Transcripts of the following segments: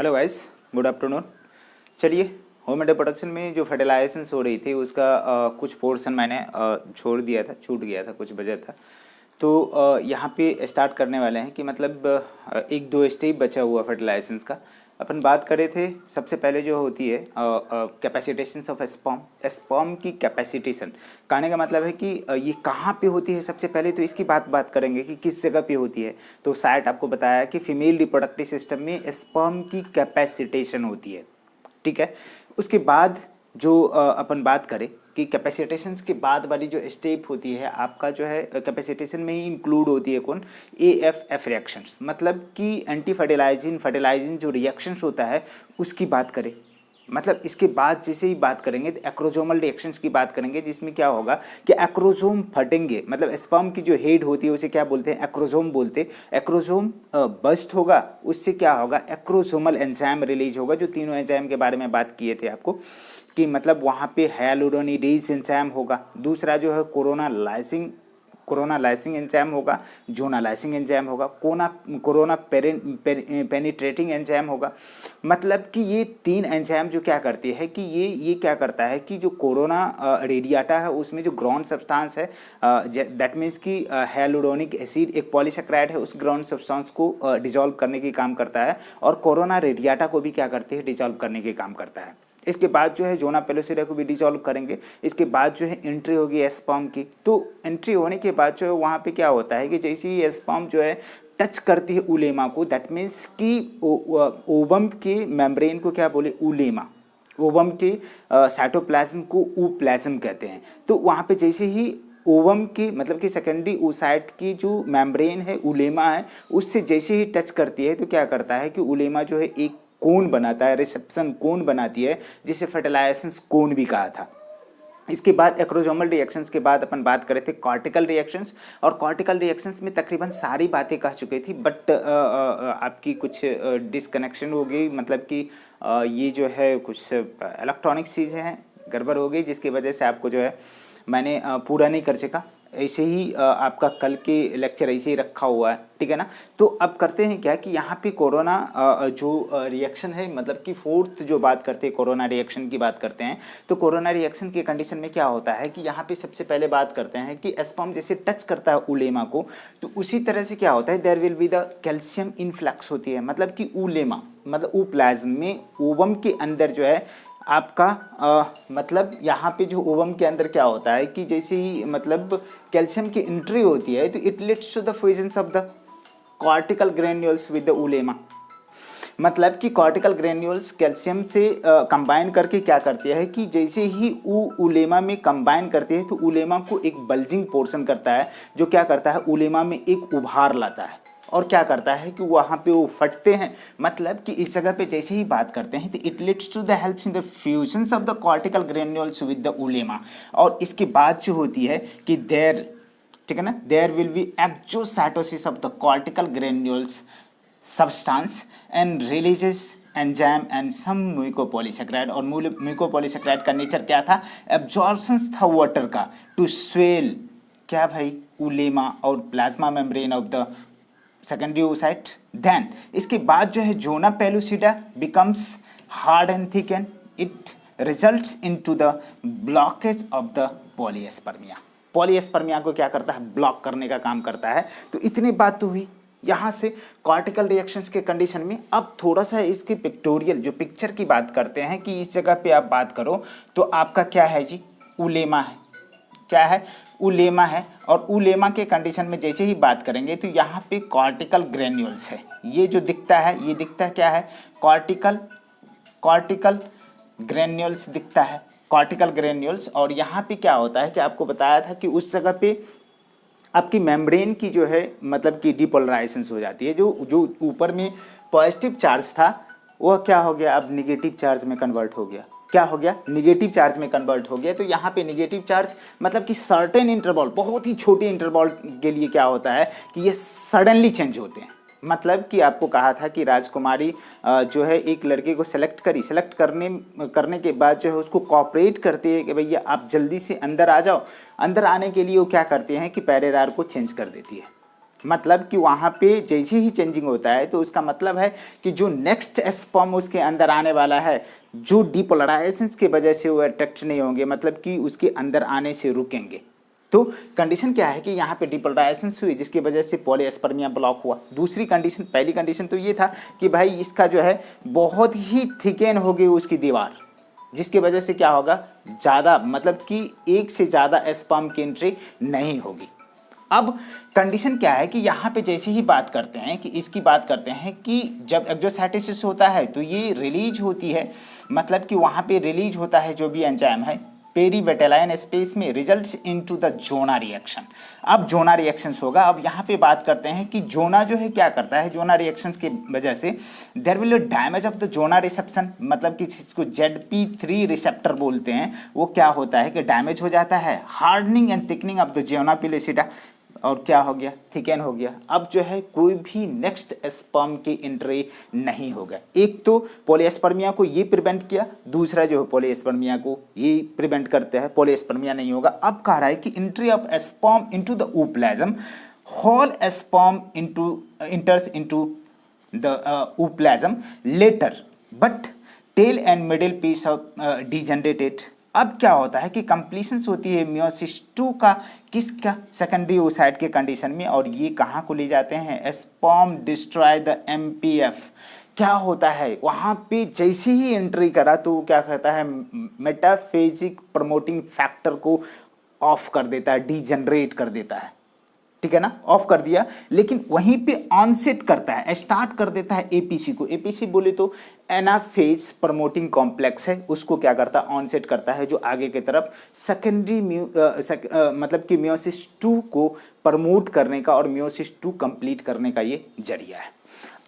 Hello guys, good afternoon. चलिए, home made production में जो फर्टिलाइजेशंस हो रही थी उसका कुछ पोर्शन मैंने छोड़ दिया था, छूट गया था, कुछ बचा था। तो यहाँ पे स्टार्ट करने वाले हैं कि मतलब एक दो स्टेप बचा हुआ फर्टिलाइजेशंस का। अपन बात करे थे सबसे पहले जो होती है कैपेसिटेशंस ऑफ स्पर्म। स्पर्म की कैपेसिटेशन कहने का मतलब है कि ये कहाँ पे होती है। सबसे पहले तो इसकी बात करेंगे कि किस जगह पे होती है। तो शायद आपको बताया कि फीमेल रिप्रोडक्टिव सिस्टम में स्पर्म की कैपेसिटेशन होती है, ठीक है। उसके बाद जो अपन बात करें कि कैपेसिटेशंस के बाद वाली जो स्टेप होती है आपका जो है कैपेसिटेशन में ही इंक्लूड होती है कौन, एएफएफ रिएक्शंस। मतलब कि एंटी फर्टिलाइजिंग जो रिएक्शंस होता है उसकी बात करें। मतलब इसके बाद जैसे ही बात करेंगे तो एक्रोजोमल रिएक्शंस की बात करेंगे, जिसमें क्या होगा कि एक्रोजोम फटेंगे। मतलब स्पर्म की जो हेड होती है उसे क्या बोलते हैं, एक्रोजोम बोलते हैं। एक्रोजोम बस्ट होगा, उससे क्या होगा, एक्रोजोमल एंजाइम रिलीज होगा। जो तीनों एंजाइम के बारे में बात किए थे आपको कि मतलब वहाँ पे हाइलुरोनिडेज एंजाइम होगा, दूसरा जो है कोरोना लाइसिंग एंजाइम होगा, जोना लाइसिंग एंजाइम होगा, कोरोना पेनिट्रेटिंग एंजाइम होगा। मतलब कि ये तीन एंजाइम जो क्या करती है कि ये क्या करता है कि जो कोरोना रेडियाटा है उसमें जो ग्राउंड सब्सटेंस है, दैट मीन्स कि हेलुरोनिक एसिड एक पॉलीसेक्राइड है, उस ग्राउंड सब्सटेंस को डिजॉल्व करने की काम करता है। और कोरोना रेडियाटा को भी क्या करती है, डिजॉल्व करने की काम करता है। इसके बाद जो है जोना पेलोसिडा को भी डिसॉल्व करेंगे। इसके बाद जो है एंट्री होगी स्पर्म की। तो एंट्री होने के बाद जो है वहाँ पे क्या होता है कि जैसे ही स्पर्म जो है टच करती है उलेमा को, दैट मीन्स कि ओवम के मेम्ब्रेन को क्या बोले, उलेमा। ओवम के साइटोप्लाज्म को ऊप्लाज्म कहते हैं। तो वहाँ पे जैसे ही ओवम की मतलब कि सेकेंडरी oocyte की जो मेम्ब्रेन है, उलेमा है, उससे जैसे ही टच करती है तो क्या करता है कि उलेमा जो है एक कोन बनाता है, रिसेप्शन कोन बनाती है, जिसे फर्टिलाइजेशन कोन भी कहा था। इसके बाद एक्रोजोमल रिएक्शंस के बाद अपन बात करे थे कॉर्टिकल रिएक्शंस। और कॉर्टिकल रिएक्शंस में तकरीबन सारी बातें कह चुके थी, बट आपकी कुछ डिसकनेक्शन हो गई। मतलब कि ये जो है कुछ इलेक्ट्रॉनिक चीज़ें हैं, गड़बड़ हो गई, जिसकी वजह से आपको जो है मैंने पूरा नहीं कर सका। ऐसे ही आपका कल के लेक्चर ऐसे ही रखा हुआ है, ठीक है ना। तो अब करते हैं क्या कि यहाँ पे कोरोना जो रिएक्शन है, मतलब कि फोर्थ जो बात करते हैं कोरोना रिएक्शन की बात करते हैं। तो कोरोना रिएक्शन के कंडीशन में क्या होता है कि यहाँ पे सबसे पहले बात करते हैं कि स्पर्म जैसे टच करता है उलेमा को, तो उसी तरह से क्या होता है, there will be the calcium influx होती है। मतलब कि उलेमा मतलब ऊप्लाज्म में ओवम के अंदर जो है आपका मतलब यहाँ पे जो ओवम के अंदर क्या होता है कि जैसे ही मतलब कैल्शियम की एंट्री होती है तो it leads to the fusion of the cortical granules with the oolemma. मतलब कि कॉर्टिकल ग्रेन्यूल्स कैल्शियम से कंबाइन करके क्या करती है कि जैसे ही उलेमा में कंबाइन करती है तो उलेमा को एक बल्जिंग पोर्शन करता है, जो क्या करता है उलेमा में एक उभार लाता है। और क्या करता है कि वहाँ पे वो फटते हैं। मतलब कि इस जगह पे जैसे ही बात करते हैं तो it leads to the helps in the fusions of the cortical granules with the oolemma. और इसके बाद जो होती है कि ठीक है ना, there will be exocytosis of the cortical granules substance and releases enzyme and some mucopolysaccharide. और म्यूकोपॉलीसेक्राइड का नेचर क्या था, एब्जॉर्प्शन था वाटर का टू स्वेल क्या भाई, उलेमा और plasma membrane of the secondary oocyte। Then इसके बाद जो है zona pellucida becomes hard and thick and it results into the blockage of the polyspermia. Polyspermia को क्या करता है, ब्लॉक करने का काम करता है। तो इतनी बात तो हुई यहाँ से कॉर्टिकल रिएक्शंस के कंडीशन में। अब थोड़ा सा इसकी पिक्टोरियल जो पिक्चर की बात करते हैं कि इस जगह पे आप बात करो तो आपका क्या है जी, उलेमा है। क्या है, उलेमा है। और उलेमा के कंडीशन में जैसे ही बात करेंगे तो यहाँ पे कॉर्टिकल ग्रेन्यूल्स है। ये जो दिखता है, ये दिखता है क्या है, कॉर्टिकल ग्रेन्यूल्स दिखता है, कॉर्टिकल ग्रेन्यूल्स। और यहाँ पे क्या होता है कि आपको बताया था कि उस जगह पे आपकी मेम्ब्रेन की जो है मतलब कि डिपोलराइजेशन हो जाती है। जो जो ऊपर में पॉजिटिव चार्ज था वह क्या हो गया, अब निगेटिव चार्ज में कन्वर्ट हो गया। क्या हो गया, निगेटिव चार्ज में कन्वर्ट हो गया। तो यहाँ पे निगेटिव चार्ज मतलब कि सर्टेन इंटरवल, बहुत ही छोटे इंटरवल के लिए क्या होता है कि ये सडनली चेंज होते हैं। मतलब कि आपको कहा था कि राजकुमारी जो है एक लड़के को सेलेक्ट करने के बाद जो है उसको कॉपरेट करती है कि भैया आप जल्दी से अंदर आ जाओ। अंदर आने के लिए वो क्या करते हैं कि पहरेदार को चेंज कर देती है। मतलब कि वहाँ पे जैसे ही चेंजिंग होता है तो उसका मतलब है कि जो नेक्स्ट स्पर्म उसके अंदर आने वाला है, जो डिपोलराइजेशन की वजह से वो अट्रैक्ट नहीं होंगे, मतलब कि उसके अंदर आने से रुकेंगे। तो कंडीशन क्या है कि यहाँ पे डिपोलराइजेशन हुई जिसकी वजह से पॉलीएस्पर्मिया ब्लॉक हुआ। दूसरी कंडीशन, पहली कंडीशन तो ये था कि भाई इसका जो है बहुत ही थिकेन हो गई उसकी दीवार, जिसकी वजह से क्या होगा, ज़्यादा मतलब कि एक से ज़्यादा स्पर्म की एंट्री नहीं होगी। अब कंडीशन क्या है कि यहाँ पे जैसे ही बात करते हैं कि इसकी बात करते हैं कि जब एक्सोसाइटोसिस होता है तो ये रिलीज होती है, मतलब कि वहाँ पे रिलीज होता है जो भी एंजाइम है पेरीवेटेलाइन स्पेस में, results into the zona reaction. अब जोना रिएक्शंस होगा। अब यहाँ पे बात करते हैं कि जोना जो है क्या करता है, जोना रिएक्शंस की वजह से there will damage of the zona reception, मतलब कि जिसको ZP3 रिसेप्टर बोलते हैं, वो क्या होता है कि डैमेज हो जाता है, hardening and thickening of the zona pellucida, और क्या हो गया, थिकन हो गया। अब जो है कोई भी नेक्स्ट स्पर्म की एंट्री नहीं होगा। एक तो पॉलीएस्पर्मिया को ये प्रिवेंट किया, दूसरा जो है पॉलीएस्पर्मिया को ये प्रिवेंट करते हैं, पॉलीएस्पर्मिया नहीं होगा। अब कह रहा है कि entry of sperm into the ooplasm, whole sperm into enters into the ooplasm later, but tail and middle piece of degenerated. अब क्या होता है कि कंप्लीशंस होती है मियोसिस 2 का, किसका, सेकेंडरी oocyte के कंडीशन में, और ये कहाँ को ले जाते हैं, स्पर्म डिस्ट्रॉय द MPF। क्या होता है वहाँ पे जैसे ही एंट्री करा तो वो क्या करता है, मेटाफेजिक प्रमोटिंग फैक्टर को ऑफ कर देता है, डीजनरेट कर देता है, ठीक है ना, ऑफ कर दिया। लेकिन वहीं पे ऑनसेट करता है, स्टार्ट कर देता है APC को। APC बोले तो एनाफेज प्रमोटिंग कॉम्प्लेक्स है, उसको क्या करता है, ऑनसेट करता है, जो आगे की तरफ सेकेंडरी मतलब कि मियोसिस 2 को प्रमोट करने का और मियोसिस 2 कंप्लीट करने का ये जरिया है।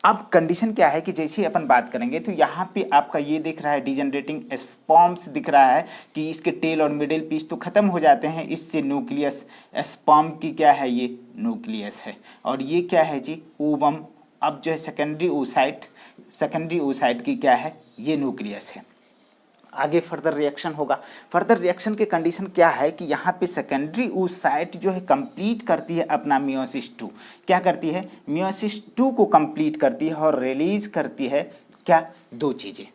अब कंडीशन क्या है कि जैसे ही अपन बात करेंगे तो यहाँ पे आपका ये दिख रहा है डिजेनरेटिंग स्पर्म्स दिख रहा है कि इसके टेल और मिडिल पीस तो खत्म हो जाते हैं, इससे न्यूक्लियस, स्पर्म की क्या है, ये न्यूक्लियस है, और ये क्या है जी, ओवम। अब जो है सेकेंडरी oocyte की क्या है, ये न्यूक्लियस है। आगे फर्दर रिएक्शन होगा। फर्दर रिएक्शन के कंडीशन क्या है कि यहाँ पे सेकेंडरी oocyte जो है कंप्लीट करती है अपना मियोसिस 2, क्या करती है, मियोसिस 2 को कंप्लीट करती है और रिलीज करती है क्या, दो चीज़ें।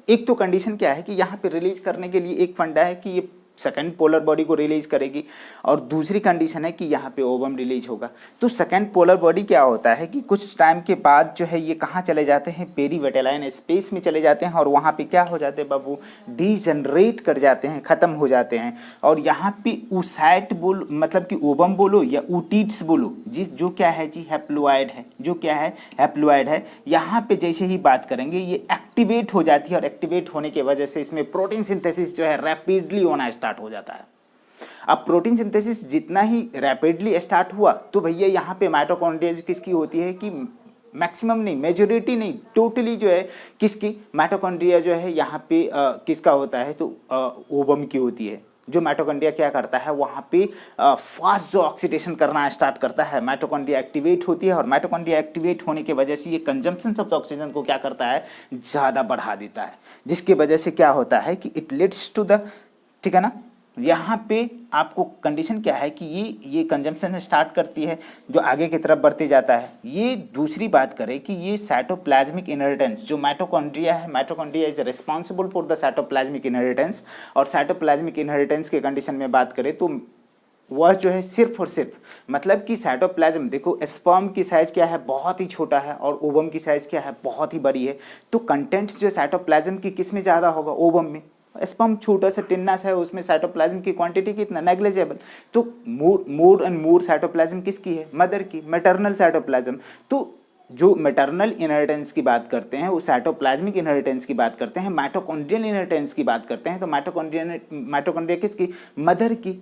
एक तो कंडीशन क्या है कि यहाँ पे रिलीज करने के लिए एक फंडा है कि ये सेकेंड पोलर बॉडी को रिलीज करेगी, और दूसरी कंडीशन है कि यहाँ पे ओवम रिलीज होगा। तो सेकेंड पोलर बॉडी क्या होता है कि कुछ टाइम के बाद जो है ये कहाँ चले जाते हैं, पेरीवेटेलाइन स्पेस में चले जाते हैं, और वहाँ पे क्या हो जाते हैं बाबू, डीजनरेट कर जाते हैं, ख़त्म हो जाते हैं। और यहाँ पे oocyte बोलो, मतलब कि ओवम बोलो या ootids बोलो, जिस जो क्या है जी, हैप्लोइड है, जो क्या है, हैप्लोइड है। यहाँ पे जैसे ही बात करेंगे ये एक्टिवेट हो जाती है, और एक्टिवेट होने की वजह से इसमें प्रोटीन सिंथेसिस जो है रैपिडली होना स्टार्ट हो जाता है। अब प्रोटीन सिंथेसिस जितना ही रैपिडली स्टार्ट हुआ तो भैया यहाँ पे माइटोकॉन्ड्रिया किसकी होती है कि मैक्सिमम नहीं, मेजोरिटी नहीं, टोटली जो है किसकी, माइटोकॉन्ड्रिया जो है यहाँ पे किसका होता है, तो ओवम की होती है। जो माइटोकॉन्ड्रिया क्या करता है वहाँ पे फास्ट जो ऑक्सीडेशन करना स्टार्ट करता है, माइटोकॉन्ड्रिया एक्टिवेट होती है, और माइटोकॉन्ड्रिया एक्टिवेट होने की वजह से ये कंजम्पशन ऑफ ऑक्सीजन को क्या करता है, ज़्यादा बढ़ा देता है, जिसकी वजह से क्या होता है कि इट लीड्स टू द, ठीक है ना। यहाँ पे आपको कंडीशन क्या है कि ये कंजम्पशन स्टार्ट करती है जो आगे की तरफ बढ़ते जाता है। ये दूसरी बात करें कि ये साइटोप्लाज्मिक इनहेरिटेंस जो माइटोकॉन्ड्रिया है, mitochondria is responsible for the cytoplasmic inheritance, और साइटोप्लाज्मिक इनहेरिटेंस के कंडीशन में बात करें तो वह जो है सिर्फ और सिर्फ, मतलब कि साइटोप्लाज्म, देखो स्पर्म की साइज़ क्या है, बहुत ही छोटा है, और ओवम की साइज़ क्या है, बहुत ही बड़ी है। तो कंटेंट्स जो साइटोप्लाज्म की किस में ज़्यादा होगा, ओवम में। स्पर्म छोटा सा टिन्ना सा है, उसमें साइटोप्लाज्म की क्वांटिटी कितना, नेग्लिजिबल। तो मोर एंड मोर साइटोप्लाज्म किसकी है, मदर की, मैटरनल साइटोप्लाज्म। तो जो मैटरनल इनहेरिटेंस की बात करते हैं वो साइटोप्लाज्मिक इनहेरिटेंस की बात करते हैं, माइटोकॉन्ड्रियल इनहेरिटेंस की बात करते हैं तो माइटोकॉन्ड्रिया किसकी, मदर की,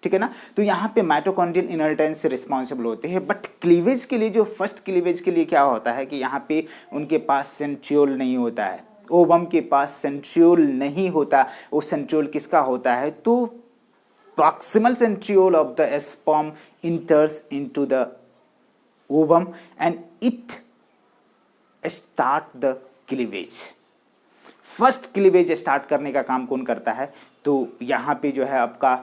ठीक है ना। तो यहाँ पे माइटोकॉन्ड्रियल इनहेरिटेंस से रिस्पॉन्सिबल होते हैं। बट क्लीवेज के लिए, जो फर्स्ट क्लीवेज के लिए क्या होता है कि यहाँ पे उनके पास सेंट्रियोल नहीं होता है, ओवम के पास सेंट्रियोल नहीं होता। वो सेंट्रियोल किसका होता है, तो proximal centriole of the sperm इंटर्स into the ovum and it start the cleavage. First cleavage start करने का काम कौन करता है, तो यहाँ पे जो है आपका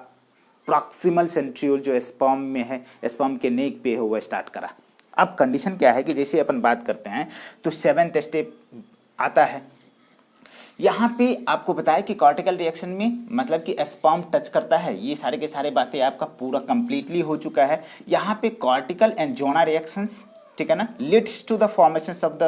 प्रॉक्सिमल सेंट्रियोल जो स्पर्म में है, स्पर्म के नेक पे है, वो स्टार्ट करा। अब कंडीशन क्या है कि जैसे अपन बात करते हैं तो 7th स्टेप आता है। यहाँ पे आपको बताया कि कॉर्टिकल रिएक्शन में मतलब कि स्पर्म टच करता है, ये सारे के सारे बातें आपका पूरा कंप्लीटली हो चुका है। यहाँ पे कॉर्टिकल एंड जोना रिएक्शंस, ठीक है ना, leads to the formation of the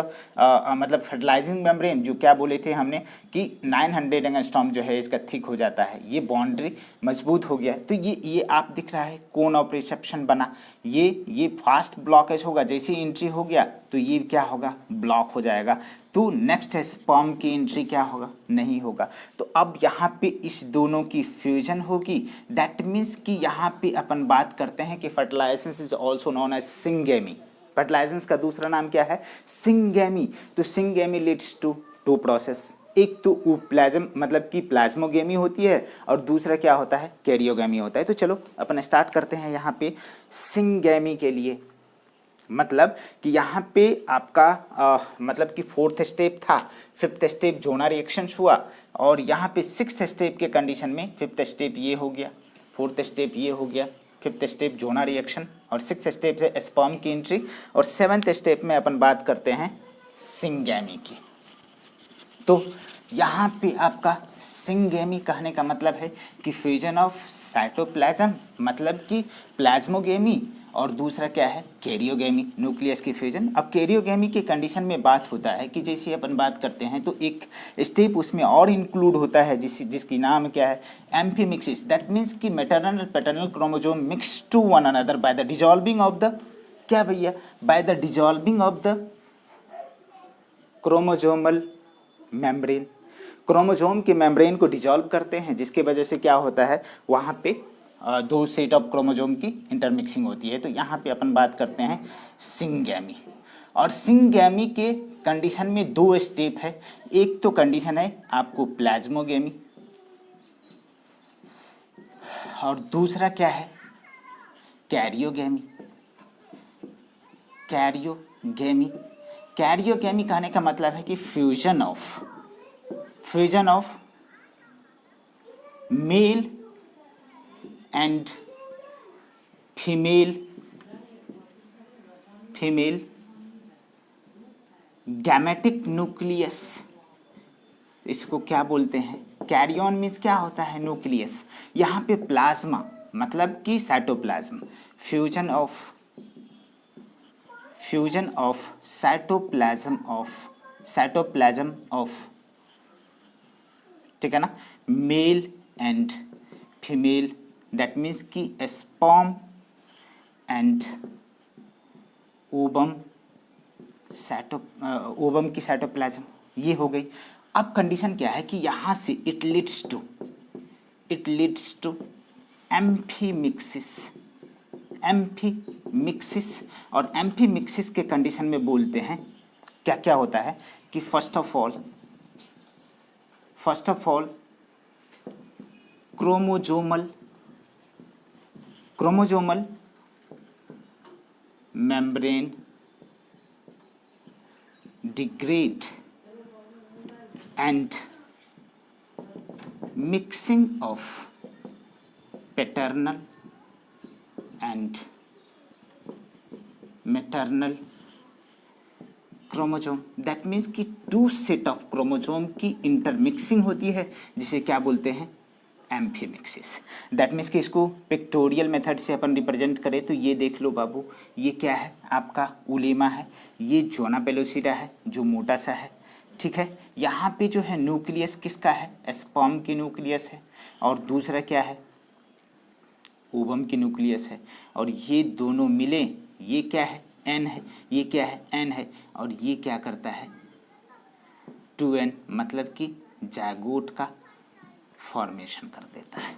मतलब फर्टिलाइजिंग मेम्ब्रेन, जो क्या बोले थे हमने कि 900 एंगस्ट्रॉम जो है इसका थिक हो जाता है, ये बाउंड्री मजबूत हो गया। तो ये आप दिख रहा है कोन ऑफ रिसेप्शन बना, ये फास्ट ब्लॉकेज होगा, जैसे ही एंट्री हो गया तो ये क्या होगा, ब्लॉक हो जाएगा। तो नेक्स्ट स्पर्म की एंट्री क्या होगा, नहीं होगा। तो अब यहाँ पे इस दोनों की फ्यूजन होगी। दैट मीन्स कि यहाँ पे अपन बात करते हैं कि fertilization is also known as syngamy. Fertilization का दूसरा नाम क्या है, सिंगेमी। तो syngamy leads to two process, एक तो प्लाज्म मतलब कि प्लाज्मोगेमी होती है और दूसरा क्या होता है, कैरियोगेमी होता है। तो चलो अपन स्टार्ट करते हैं यहाँ पे सिंगेमी के लिए। मतलब कि यहाँ पे आपका मतलब कि 4th स्टेप था, 5th स्टेप जोना रिएक्शन हुआ और यहाँ पे 6th स्टेप के कंडीशन में 5th स्टेप ये हो गया, 4th स्टेप ये हो गया, 5th स्टेप जोना रिएक्शन और 6th स्टेप से स्पर्म की एंट्री और 7th स्टेप में अपन बात करते हैं सिंगेमी की। तो यहाँ पे आपका सिंगेमी कहने का मतलब है कि फ्यूजन ऑफ साइटोप्लाज्म, मतलब कि प्लाज्मोगेमी, और दूसरा क्या है, कैरियोगेमी, न्यूक्लियस की फ्यूजन। अब कैरियोगेमी के कंडीशन में बात होता है कि जैसे अपन बात करते हैं तो एक स्टेप उसमें और इंक्लूड होता है जिसकी नाम क्या है, एम्फीमिक्सिस। दैट मीन्स कि maternal paternal chromosome mix to one another by the dissolving of the, क्या भैया, by the dissolving of the chromosomal membrane. Chromosome के मेम्ब्रेन को डिजॉल्व करते हैं, जिसके वजह से क्या होता है, वहाँ पे दो सेट ऑफ क्रोमोजोम की इंटरमिक्सिंग होती है। तो यहाँ पे अपन बात करते हैं सिंगेमी। और सिंगेमी के कंडीशन में 2 स्टेप है। एक तो कंडीशन है आपको प्लाज्मोगेमी और दूसरा क्या है, कैरियोगेमी। कैरियोगेमी, कैरियोगेमी कहने का मतलब है कि fusion of male and female gametic nucleus, इसको क्या बोलते हैं, कैरियन मीन्स क्या होता है, न्यूक्लियस। यहाँ पे प्लाज्मा मतलब कि cytoplasm, fusion of cytoplasm of, ठीक है ना, male and female, that means कि स्पर्म एंड ओवम की साइटोप्लाज्म, ये हो गई। अब कंडीशन क्या है कि यहाँ से इट लीड्स टू एम्फीमिक्सिस। और एम्फीमिक्सिस के कंडीशन में बोलते हैं क्या क्या होता है कि first of all chromosomal membrane degrade and mixing of paternal and maternal chromosome. That means कि 2 सेट ऑफ क्रोमोजोम की इंटरमिक्सिंग होती है, जिसे क्या बोलते हैं, एम्फीमिक्सिस। दैट मीन्स कि इसको पिक्टोरियल मेथड से अपन रिप्रेजेंट करें तो ये देख लो बाबू, ये क्या है आपका उलेमा है, ये जोना पेलोसिडा है जो मोटा सा है, ठीक है। यहाँ पे जो है न्यूक्लियस किसका है, स्पर्म की न्यूक्लियस है और दूसरा क्या है, ओवम की न्यूक्लियस है। और ये दोनों मिले, ये क्या है, एन है, ये क्या है, एन है, और ये क्या करता है, 2n, मतलब कि जायगोट का फॉर्मेशन कर देता है।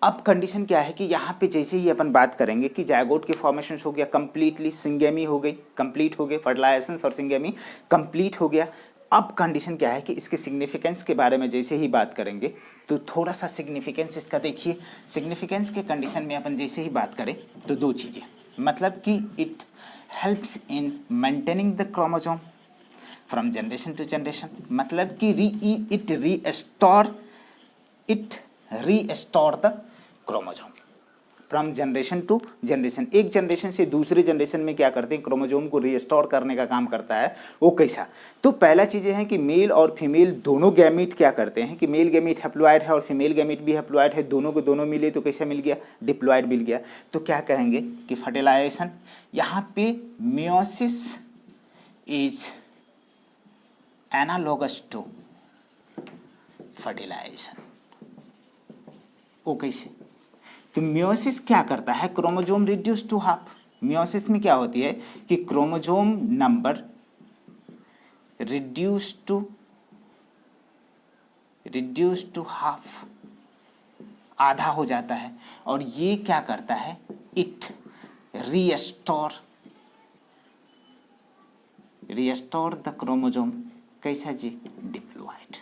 अब कंडीशन क्या है कि यहाँ पे जैसे ही अपन बात करेंगे कि जायगोट के फॉर्मेशन हो गया, कंप्लीटली सिंगेमी हो गई, कंप्लीट हो गए, फर्टिलाइजेशन और सिंगेमी कंप्लीट हो गया। अब कंडीशन क्या है कि इसके सिग्निफिकेंस के बारे में जैसे ही बात करेंगे तो थोड़ा सा सिग्निफिकेंस इसका देखिए। सिग्निफिकेंस के कंडीशन में अपन जैसे ही बात करें तो 2 चीज़ें, मतलब कि it helps in maintaining the chromosome from generation to generation, मतलब कि it restore the chromosome. From generation to generation, एक जनरेशन से दूसरे जनरेशन में क्या करते हैं, क्रोमोजोम को रिस्टोर करने का काम करता है। वो कैसा? तो पहला चीज़ें हैं कि मेल और फीमेल दोनों गैमीट क्या करते हैं कि मेल गैमीट हैप्लॉइड है और फीमेल गैमीट भी हैप्लॉइड है, दोनों को दोनों मिले तो कैसा मिल गया, डिप्लॉइड मिल गया। तो क्या कहेंगे कि फर्टिलाइजेशन, यहाँ पे meiosis is analogous to fertilization. वो कैसे? तो मियोसिस क्या करता है, chromosome reduce to half. Meiosis में क्या होती है कि chromosome number reduce to half, आधा हो जाता है। और ये क्या करता है, इट रिस्टोर द क्रोमोजोम, कैसा जी, डिप्लॉइड।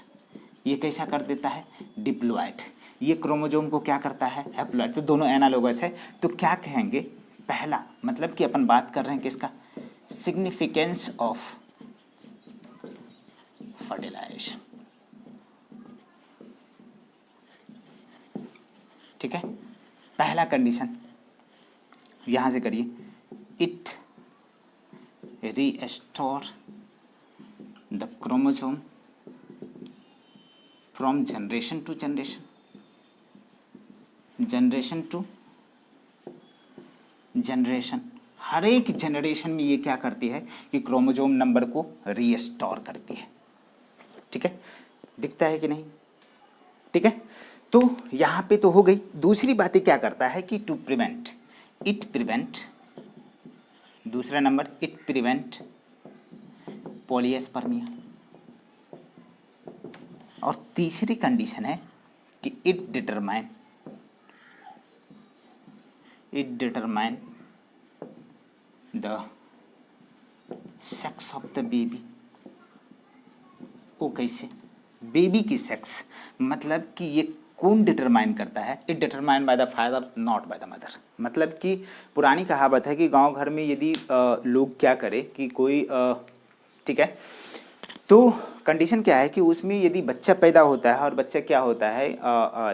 ये कैसा कर देता है, डिप्लॉइड। ये क्रोमोजोम को क्या करता है, हैप्लॉइड। तो दोनों एनालोगस है। तो क्या कहेंगे, पहला मतलब कि अपन बात कर रहे हैं किसका, सिग्निफिकेंस ऑफ फर्टिलाइजेशन। ठीक है, पहला कंडीशन यहां से करिए, it restore the chromosome from generation to generation, generation to generation. हर एक जनरेशन में ये क्या करती है कि क्रोमोजोम नंबर को रीस्टोर करती है। ठीक है, दिखता है कि नहीं? ठीक है, तो यहां पे तो हो गई। दूसरी बातें क्या करता है कि टू प्रिवेंट, इट प्रिवेंट, दूसरा नंबर इट प्रिवेंट पॉलीएस्पर्मिया। और तीसरी कंडीशन है कि it determine the sex of the baby. वो कैसे, बेबी की सेक्स, मतलब कि ये कौन डिटरमाइन करता है, it determine by the father not by the mother. मतलब कि पुरानी कहावत है कि गांव घर में यदि लोग क्या करें कि कोई ठीक है, तो कंडीशन क्या है कि उसमें यदि बच्चा पैदा होता है और बच्चा क्या होता है,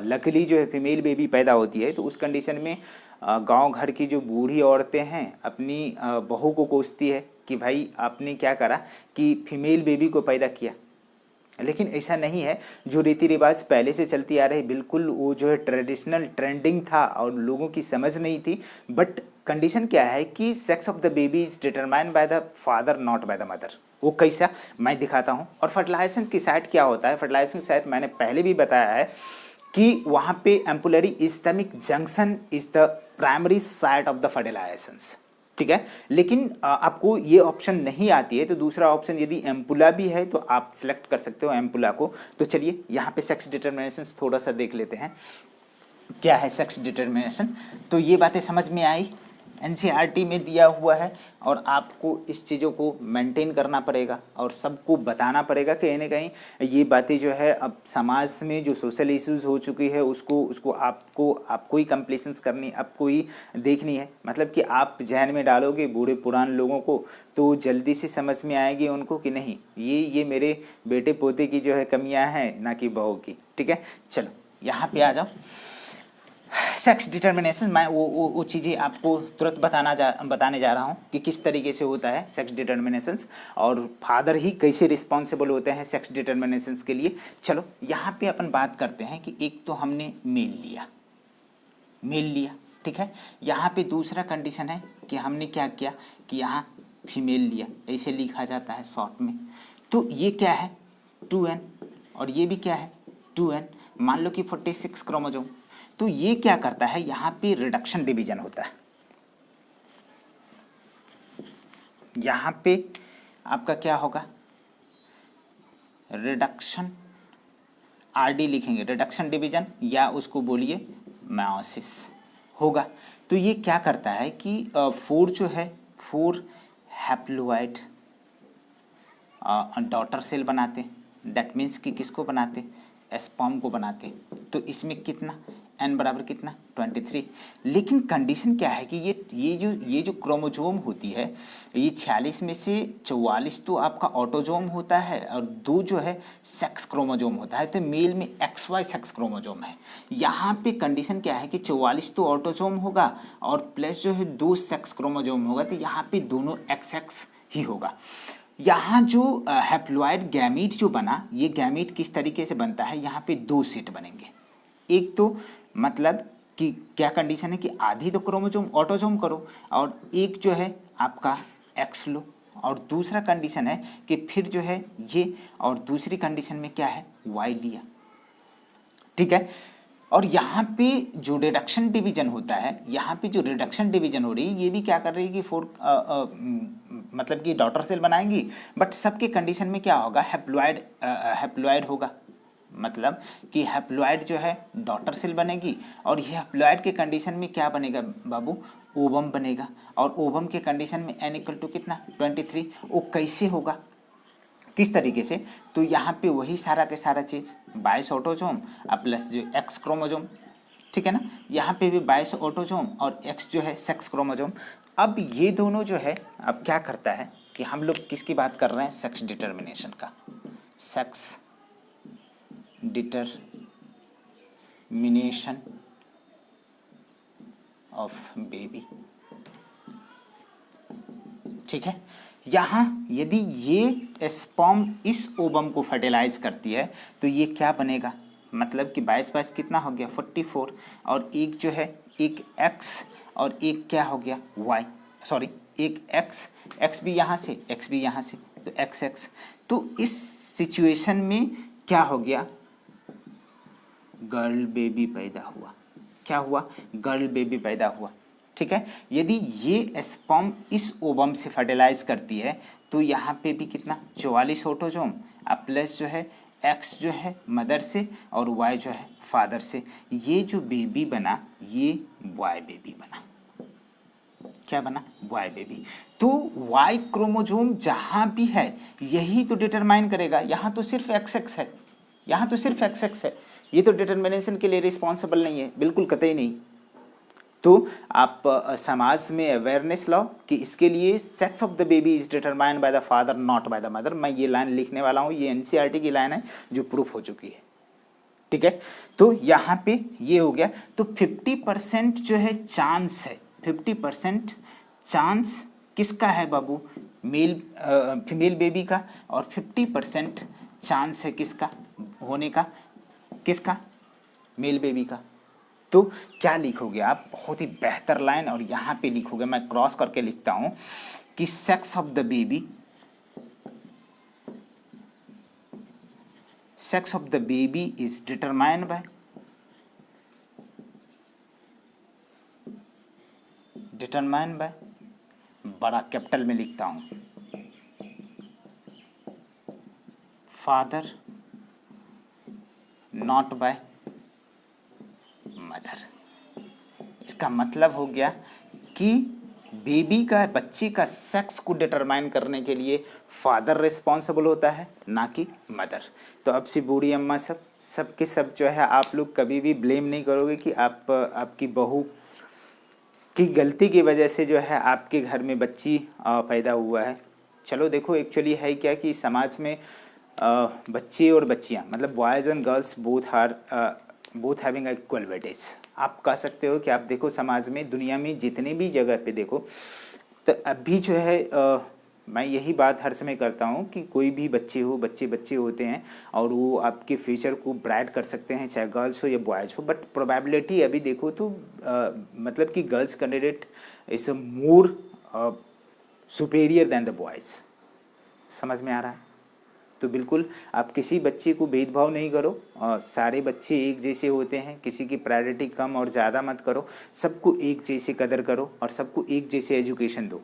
लकली जो है फीमेल बेबी पैदा होती है, तो उस कंडीशन में गांव घर की जो बूढ़ी औरतें हैं अपनी बहू को कोसती है कि भाई आपने क्या करा कि फीमेल बेबी को पैदा किया। लेकिन ऐसा नहीं है, जो रीति रिवाज पहले से चलती आ रही, बिल्कुल वो जो है ट्रेडिशनल ट्रेंडिंग था और लोगों की समझ नहीं थी। बट कंडीशन क्या है कि sex of the baby is determined by the father not by the mother. वो कैसा, मैं दिखाता हूँ। और फर्टिलाइजेशन की साइट क्या होता है, फर्टिलाइजेशन की साइट मैंने पहले भी बताया है कि वहाँ पे ampullary isthmic junction is the primary site of the fertilisations. ठीक है, लेकिन आपको ये ऑप्शन नहीं आती है तो दूसरा ऑप्शन यदि एम्पुला भी है तो आप सिलेक्ट कर सकते हो एम्पुला को। तो चलिए यहाँ पे सेक्स डिटर्मिनेशन थोड़ा सा देख लेते हैं, क्या है सेक्स डिटर्मिनेशन। तो ये बातें समझ में आई, एनसीईआरटी में दिया हुआ है और आपको इस चीज़ों को मेंटेन करना पड़ेगा और सबको बताना पड़ेगा कहीं ना कहीं। ये बातें जो है अब समाज में जो सोशल इश्यूज हो चुकी है उसको आपको ही कंप्लीशंस करनी, आपको ही देखनी है। मतलब कि आप जहन में डालोगे बूढ़े पुराने लोगों को तो जल्दी से समझ में आएगी उनको कि नहीं ये मेरे बेटे पोते की जो है कमियाँ हैं, ना कि बहू की। ठीक है, चलो यहाँ पे आ जाओ। सेक्स डिटर्मिनेशन मैं वो चीज़ें आपको तुरंत बताने जा रहा हूँ कि किस तरीके से होता है सेक्स डिटर्मिनेशंस और फादर ही कैसे रिस्पॉन्सिबल होते हैं सेक्स डिटर्मिनेशंस के लिए। चलो यहाँ पे अपन बात करते हैं कि एक तो हमने मेल लिया, ठीक है। यहाँ पे दूसरा कंडीशन है कि हमने क्या किया कि यहाँ फीमेल लिया, ऐसे लिखा जाता है शॉर्ट में। तो ये क्या है 2n और ये भी क्या है 2n। मान लो कि 46 क्रोमोजोम। तो ये क्या करता है, यहाँ पे रिडक्शन डिवीजन होता है। यहाँ पे आपका क्या होगा, रिडक्शन, आरडी लिखेंगे रिडक्शन डिवीजन या उसको बोलिए मायोसिस होगा। तो ये क्या करता है कि 4 जो है 4 हैप्लोइड डॉटर सेल बनाते, दैट मीन्स कि किसको बनाते, स्पर्म को बनाते। तो इसमें कितना n बराबर कितना 23। लेकिन कंडीशन क्या है कि ये जो क्रोमोजोम होती है, ये 46 में से 44 तो आपका ऑटोजोम होता है और 2 जो है सेक्स क्रोमोजोम होता है। तो मेल में XY सेक्स क्रोमोजोम है। यहाँ पे कंडीशन क्या है कि 44 तो ऑटोजोम होगा और प्लस जो है 2 सेक्स क्रोमोजोम होगा, तो यहाँ पे दोनों XX ही होगा। यहाँ जो हैप्लॉइड गैमीट जो बना, ये गैमीट किस तरीके से बनता है, यहाँ पे 2 सेट बनेंगे। एक तो मतलब कि क्या कंडीशन है कि आधी तो क्रोमोजोम ऑटोजोम करो और एक जो है आपका एक्स लो, और दूसरा कंडीशन है कि फिर जो है ये, और दूसरी कंडीशन में क्या है वाई लिया। ठीक है। और यहाँ पे जो रिडक्शन डिवीजन होता है, यहाँ पे जो रिडक्शन डिवीजन हो रही है, ये भी क्या कर रही है कि मतलब कि डॉटर सेल बनाएंगी, बट सबके कंडीशन में क्या होगा, हैप्लॉइड होगा। मतलब कि हैप्लॉइड जो है डॉटर सेल बनेगी और ये हैप्लॉइड के कंडीशन में क्या बनेगा बाबू, ओवम बनेगा। और ओवम के कंडीशन में n इक्वल टू कितना 23। वो कैसे होगा, किस तरीके से, तो यहाँ पे वही सारा के सारा चीज़ 22 ऑटोजोम प्लस जो एक्स क्रोमोजोम, ठीक है ना। यहाँ पे भी 22 ऑटोजोम और एक्स जो है सेक्स क्रोमोजोम। अब ये दोनों जो है, अब क्या करता है कि हम लोग किसकी बात कर रहे हैं, सेक्स डिटर्मिनेशन का, सेक्स डिटरमिनेशन ऑफ बेबी। ठीक है। यहाँ यदि ये स्पर्म इस ओवम को फर्टिलाइज करती है तो ये क्या बनेगा, मतलब कि 22 कितना हो गया 44, और एक जो है एक x और एक क्या हो गया y, सॉरी एक x भी यहाँ से x भी यहाँ से, तो x। तो इस सिचुएशन में क्या हो गया, गर्ल बेबी पैदा हुआ। क्या हुआ, गर्ल बेबी पैदा हुआ। ठीक है। यदि ये स्पर्म इस ओवम से फर्टिलाइज करती है तो यहाँ पे भी कितना 44 ऑटोजोम प्लस जो है एक्स जो है मदर से और वाई जो है फादर से, ये जो बेबी बना ये वाई बेबी बना। क्या बना, वाई बेबी। तो वाई क्रोमोजोम जहाँ भी है यही तो डिटरमाइन करेगा। यहाँ तो सिर्फ XX है, यहाँ तो सिर्फ XX है, ये तो डिटर्मिनेशन के लिए रिस्पॉन्सिबल नहीं है, बिल्कुल कतई नहीं। तो आप समाज में अवेयरनेस लाओ कि इसके लिए sex of the baby is determined by the father not by the mother. मैं ये लाइन लिखने वाला हूँ, ये NCERT की लाइन है जो प्रूफ हो चुकी है। ठीक है। तो यहाँ पे ये हो गया। तो 50% जो है चांस है, 50% चांस किसका है बाबू, फीमेल बेबी का, और 50% चांस है किसका होने का, किसका, मेल बेबी का। तो क्या लिखोगे आप, बहुत ही बेहतर लाइन, और यहाँ पे लिखोगे, मैं क्रॉस करके लिखता हूँ कि sex of the baby, sex of the baby is determined by बड़ा कैपिटल में लिखता हूँ, फादर नॉट बाय मदर। इसका मतलब हो गया कि बेबी का, बच्चे का सेक्स को डिटरमाइन करने के लिए फादर रिस्पॉन्सिबल होता है, ना कि मदर। तो अब से बूढ़ी अम्मा सब के सब जो है, आप लोग कभी भी ब्लेम नहीं करोगे कि आपकी बहू की गलती की वजह से जो है आपके घर में बच्ची पैदा हुआ है। चलो देखो, एक्चुअली है क्या कि समाज में बच्चे और बच्चियाँ, मतलब boys and girls both having equal weightage. आप कह सकते हो कि आप देखो समाज में, दुनिया में जितने भी जगह पे देखो, तो अभी जो है मैं यही बात हर समय करता हूँ कि कोई भी बच्चे हो, बच्चे होते हैं और वो आपके फ्यूचर को ब्राइट कर सकते हैं, चाहे गर्ल्स हो या बॉयज़ हो। बट प्रोबेबिलिटी अभी देखो तो मतलब कि girls candidate is more superior than the boys. समझ में आ रहा है? तो बिल्कुल आप किसी बच्चे को भेदभाव नहीं करो, सारे बच्चे एक जैसे होते हैं, किसी की प्रायोरिटी कम और ज़्यादा मत करो, सबको एक जैसे कदर करो और सबको एक जैसे एजुकेशन दो।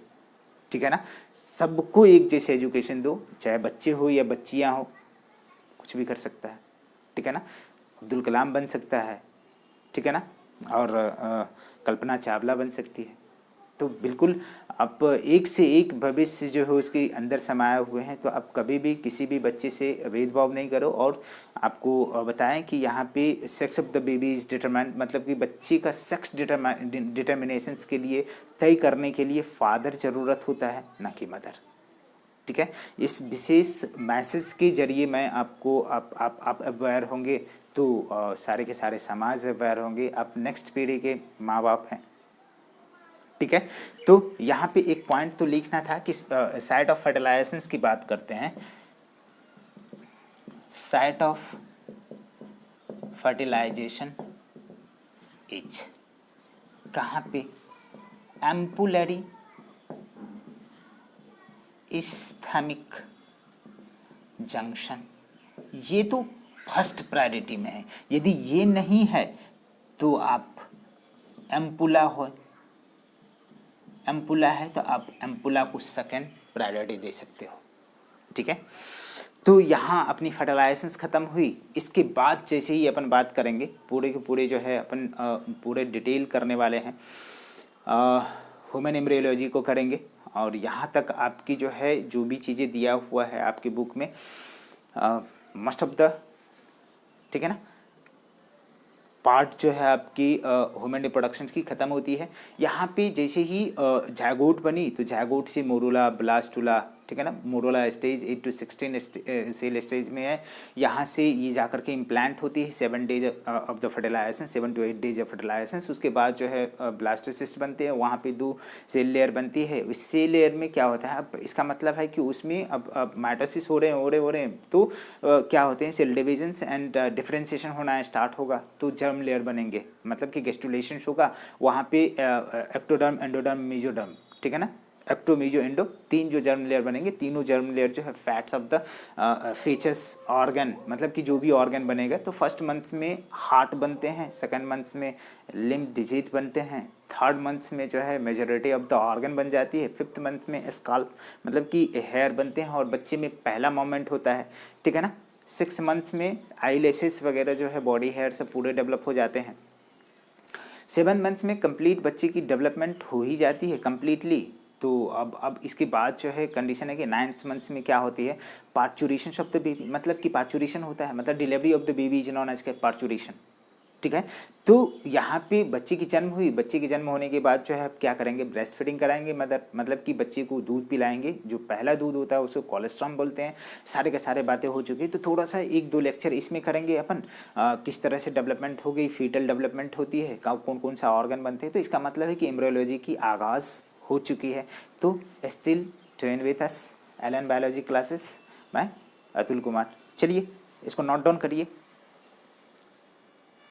ठीक है ना, सबको एक जैसे एजुकेशन दो, चाहे बच्चे हो या बच्चियां हो, कुछ भी कर सकता है। ठीक है ना, अब्दुल कलाम बन सकता है, ठीक है ना, और कल्पना चावला बन सकती है। तो बिल्कुल आप एक से एक भविष्य जो है उसके अंदर समाये हुए हैं। तो आप कभी भी किसी भी बच्चे से भेदभाव नहीं करो। और आपको बताएं कि यहाँ पे sex of the baby is determined, मतलब कि बच्चे का सेक्स डिटर्मिनेशंस के लिए तय करने के लिए फादर ज़रूरत होता है, ना कि मदर। ठीक है, इस विशेष मैसेज के जरिए मैं आपको आप अवेयर होंगे तो सारे के सारे समाज अवेयर होंगे। आप नेक्स्ट पीढ़ी के माँ बाप हैं। ठीक है, तो यहाँ पे एक पॉइंट तो लिखना था कि साइट ऑफ फर्टिलाइजेशंस की बात करते हैं। साइट ऑफ फर्टिलाइजेशन इज कहाँ पे? Ampullary isthmic junction. ये तो फर्स्ट प्रायोरिटी में है। यदि ये नहीं है तो आप एम्पुला है तो आप एम्पुला को सेकंड प्रायोरिटी दे सकते हो। ठीक है, तो यहाँ अपनी फर्टिलाइजेशंस ख़त्म हुई। इसके बाद जैसे ही अपन बात करेंगे पूरे के पूरे जो है अपन पूरे डिटेल करने वाले हैं, ह्यूमन एम्ब्रियोलॉजी को करेंगे। और यहाँ तक आपकी जो है जो भी चीज़ें दिया हुआ है आपकी बुक में मोस्ट ऑफ द, ठीक है ना, पार्ट जो है आपकी ह्यूमन रिप्रोडक्शन की ख़त्म होती है। यहाँ पे जैसे ही जायगोट बनी तो जायगोट से मोरोला, ब्लास्टुला, ठीक है ना, मोरोला स्टेज 8 to 16 सेल स्टेज में है। यहाँ से ये जाकर के इम्प्लांट होती है 7 days of the fertilization, 7 to 8 days of fertilization. उसके बाद जो है ब्लास्टोसिस्ट बनते हैं, वहाँ पे 2 सेल लेयर बनती है। उस सेल लेयर में क्या होता है, अब इसका मतलब है कि उसमें अब माइटोसिस हो रहे हैं तो क्या होते हैं, सेल डिविजन्स एंड डिफ्रेंशिएशन होना स्टार्ट होगा तो जर्म लेयर बनेंगे, मतलब कि गेस्टुलेशन होगा। वहाँ पे एक्टोडर्म, एंडोडर्म, मेसोडर्म, ठीक है ना, एक्टो, मेजो, एंडो, 3 जो जर्म लेयर बनेंगे। तीनों जर्म लेयर जो है fats of the features organ, मतलब कि जो भी ऑर्गन बनेगा। तो फर्स्ट मंथ में हार्ट बनते हैं, सेकंड मंथ में लिम्फ डिजिट बनते हैं, थर्ड मंथ में जो है मेजॉरिटी ऑफ द ऑर्गन बन जाती है, फिफ्थ मंथ में स्काल्प मतलब कि हेयर बनते हैं और बच्चे में पहला मोमेंट होता है। ठीक है ना, 6 मंथ्स में आई लेसेस वगैरह जो है बॉडी हेयर से पूरे डेवलप हो जाते हैं। 7 मंथ्स में कंप्लीट बच्चे की डेवलपमेंट हो ही जाती है कम्प्लीटली। तो अब इसके बाद जो है कंडीशन है कि 9th मंथ्स में क्या होती है, पार्चुरेशन ऑफ द बेबी, मतलब कि पार्चुरेशन होता है, मतलब delivery of the baby is known as के पार्चुरेशन। ठीक है, तो यहाँ पे बच्चे की जन्म हुई, बच्चे के जन्म होने के बाद जो है आप क्या करेंगे, ब्रेस्ट फीडिंग कराएंगे मदर, मतलब कि बच्चे को दूध पिलाएंगे। जो पहला दूध होता है उसको कोलेस्ट्रॉम बोलते हैं। सारे के सारे बातें हो चुकी, तो थोड़ा सा 1-2 लेक्चर इसमें करेंगे अपन, किस तरह से डेवलपमेंट हो गई, फीटल डेवलपमेंट होती है, कौन कौन सा ऑर्गन बनते हैं। तो इसका मतलब है कि एम्ब्रियोलॉजी की आगाज़ हो चुकी है। तो still tune with us Allen biology classes, मैं अतुल कुमार। चलिए इसको नोट डाउन करिए।